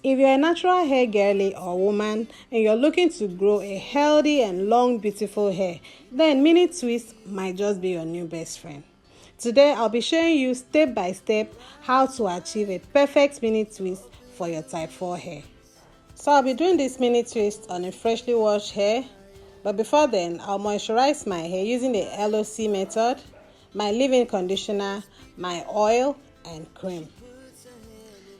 If you're a natural hair girly or woman and you're looking to grow a healthy and long beautiful hair, then mini twist might just be your new best friend. Today I'll be showing you step by step how to achieve a perfect mini twist for your type 4 hair. So I'll be doing this mini twist on a freshly washed hair, but before then I'll moisturize my hair using the LOC method, my leave-in conditioner, my oil and cream.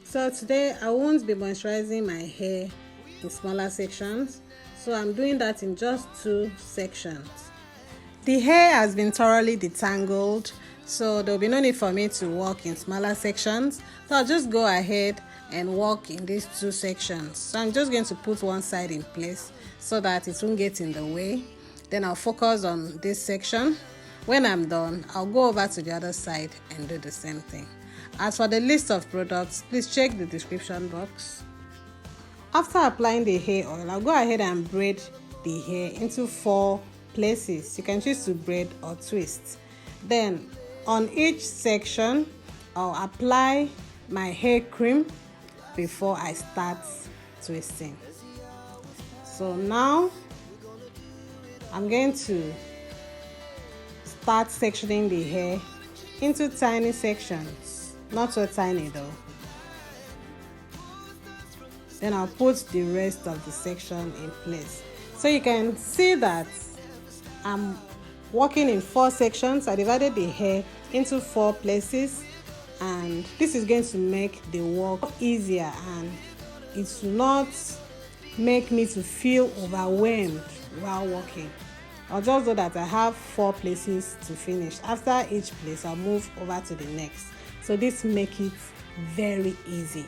So today I won't be moisturizing my hair in smaller sections, so I'm doing that in just 2 sections. The hair has been thoroughly detangled, so there will be no need for me to work in smaller sections. So I'll just go ahead and work in these 2 sections. So I'm just going to put one side in place so that it won't get in the way. Then I'll focus on this section. When I'm done, I'll go over to the other side and do the same thing. As for the list of products, please check the description box. After applying the hair oil, I'll go ahead and braid the hair into 4 places. You can choose to braid or twist. Then on each section, I'll apply my hair cream before I start twisting. So now I'm going to start sectioning the hair into tiny sections. Not so tiny though. Then I'll put the rest of the section in place. So you can see that I'm working in 4 sections. I divided the hair into 4 places, and this is going to make the work easier, and it will not make me to feel overwhelmed while working. I'll just know that I have 4 places to finish. After each place, I'll move over to the next. So this makes it very easy.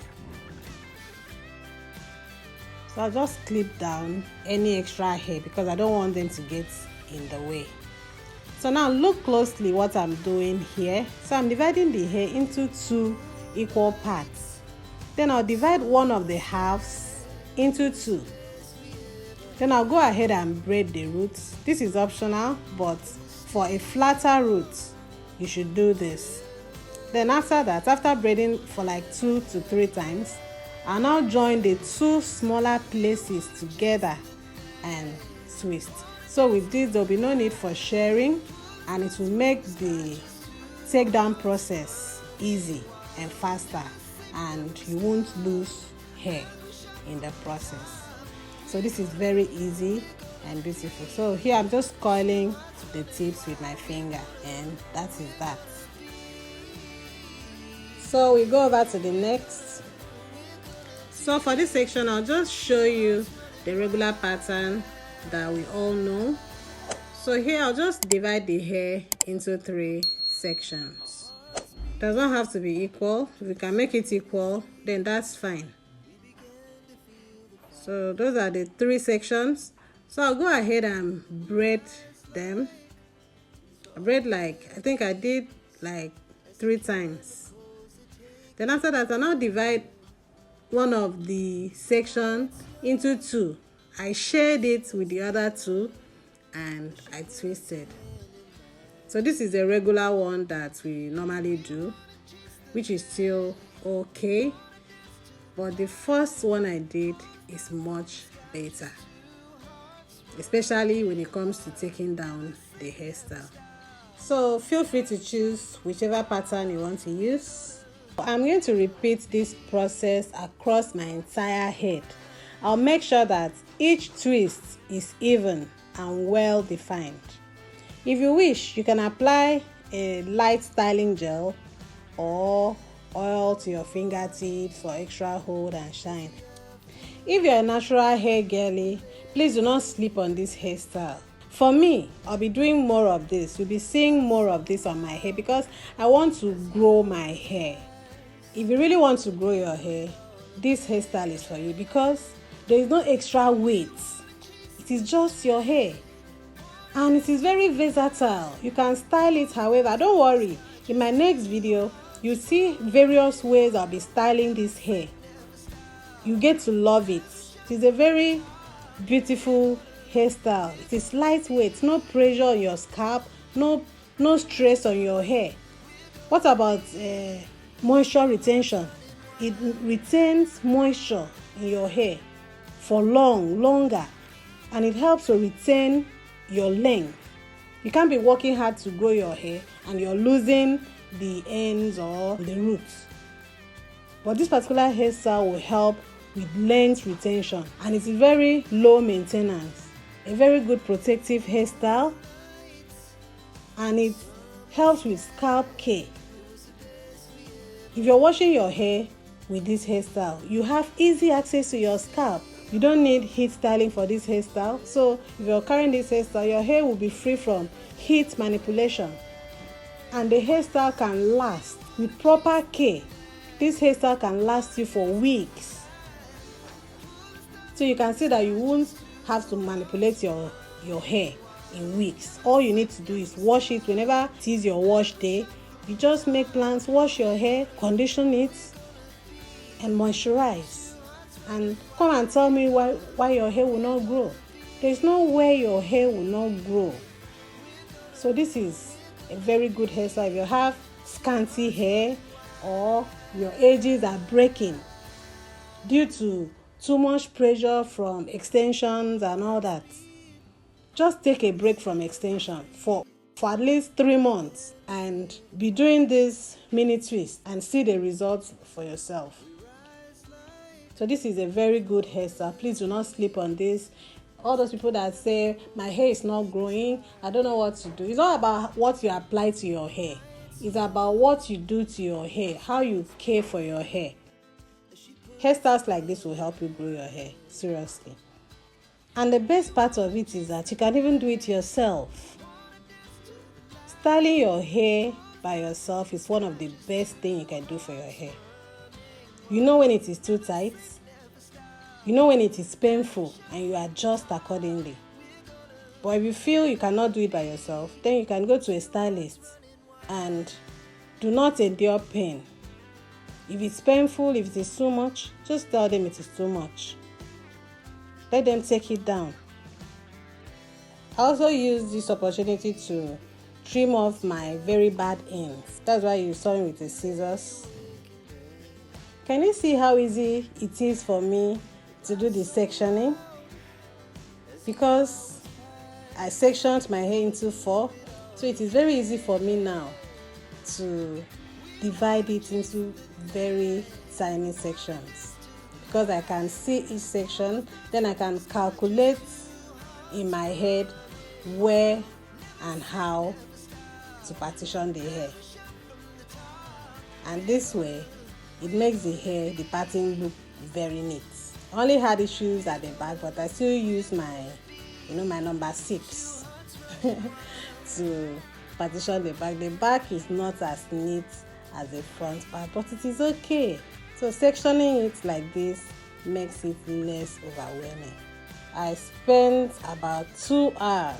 So I'll just clip down any extra hair because I don't want them to get in the way. So now look closely what I'm doing here. So I'm dividing the hair into 2 equal parts. Then I'll divide one of the halves into 2. Then I'll go ahead and braid the roots. This is optional, but for a flatter root, you should do this. Then after that, after braiding for like 2 to 3 times, I'll now join the 2 smaller places together and twist. So with this, there'll be no need for sharing, and it will make the takedown process easy and faster, and you won't lose hair in the process. So this is very easy and beautiful. So here I'm just coiling the tips with my finger, and that is that. So we go over to the next. So for this section, I'll just show you the regular pattern that we all know. So here I'll just divide the hair into 3 sections. Does not have to be equal. If we can make it equal, then that's fine. So those are the 3 sections. So I'll go ahead and braid them. I braid like, I think I did like 3 times. Then after that, I'll now divide one of the sections into 2. I shared it with the other 2 and I twisted. So this is a regular one that we normally do, which is still okay. But the first one I did is much better, especially when it comes to taking down the hairstyle. So feel free to choose whichever pattern you want to use. I'm going to repeat this process across my entire head. I'll make sure that each twist is even and well defined. If you wish, you can apply a light styling gel or oil to your fingertips for extra hold and shine. If you're a natural hair girly, please do not sleep on this hairstyle. For me, I'll be doing more of this. You'll be seeing more of this on my hair because I want to grow my hair. If you really want to grow your hair, this hairstyle is for you because there is no extra weight. It is just your hair. And it is very versatile. You can style it however. Don't worry. In my next video, you see various ways I'll be styling this hair. You get to love it. It is a very beautiful hairstyle. It is lightweight, no pressure on your scalp, no stress on your hair. What about moisture retention? it retains moisture in your hair for longer, and it helps to retain your length. You can't be working hard to grow your hair and you're losing the ends or the roots. But this particular hairstyle will help with length retention, and it's very low maintenance, a very good protective hairstyle, and it helps with scalp care. If you're washing your hair with this hairstyle, you have easy access to your scalp. You don't need heat styling for this hairstyle. So if you're carrying this hairstyle, your hair will be free from heat manipulation, and the hairstyle can last with proper care. This hairstyle can last you for weeks. So you can see that you won't have to manipulate your hair in weeks. All you need to do is wash it whenever it is your wash day. You just make plans, wash your hair, condition it, and moisturize. And come and tell me why your hair will not grow. There's no way your hair will not grow. So this is a very good hairstyle. If you have scanty hair or your edges are breaking due to too much pressure from extensions and all that, just take a break from extension for at least 3 months and be doing this mini twist and see the results for yourself. So this is a very good hairstyle. Please do not sleep on this. All those people that say my hair is not growing, I don't know what to do. It's not about what you apply to your hair. It's about what you do to your hair, how you care for your hair. Hairstyles like this will help you grow your hair, seriously. And the best part of it is that you can even do it yourself. Styling your hair by yourself is one of the best things you can do for your hair. You know when it is too tight, you know when it is painful, and you adjust accordingly. But if you feel you cannot do it by yourself, then you can go to a stylist and do not endure pain. If it's painful, if it is too much, just tell them it is too much. Let them take it down. I also use this opportunity to trim off my very bad ends. That's why you saw me with the scissors. Can you see how easy it is for me to do the sectioning? Because I sectioned my hair into 4, so it is very easy for me now to divide it into very tiny sections, because I can see each section, then I can calculate in my head where and how to partition the hair. And this way, it makes the hair, the pattern look very neat. I only had issues at the back, but I still use my number 6 to partition the back. The back is not as neat as the front part, but it is okay. So sectioning it like this makes it less overwhelming. I spent about 2 hours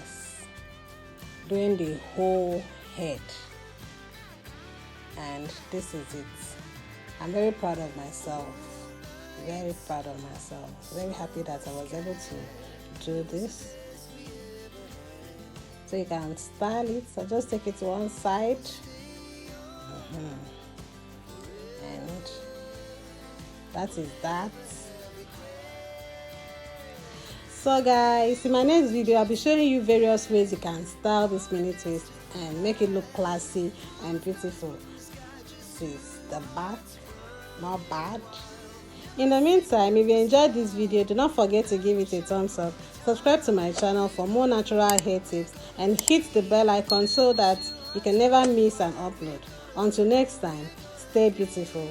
doing the whole head, and this is it. I'm very proud of myself. Very proud of myself. Very happy that I was able to do this. So you can style it. So just take it to one side. And that is that. So guys, in my next video, I'll be showing you various ways you can style this mini twist and make it look classy and beautiful. This is the back, not bad. In the meantime, if you enjoyed this video, do not forget to give it a thumbs up, subscribe to my channel for more natural hair tips, and hit the bell icon so that you can never miss an upload. Until next time, stay beautiful.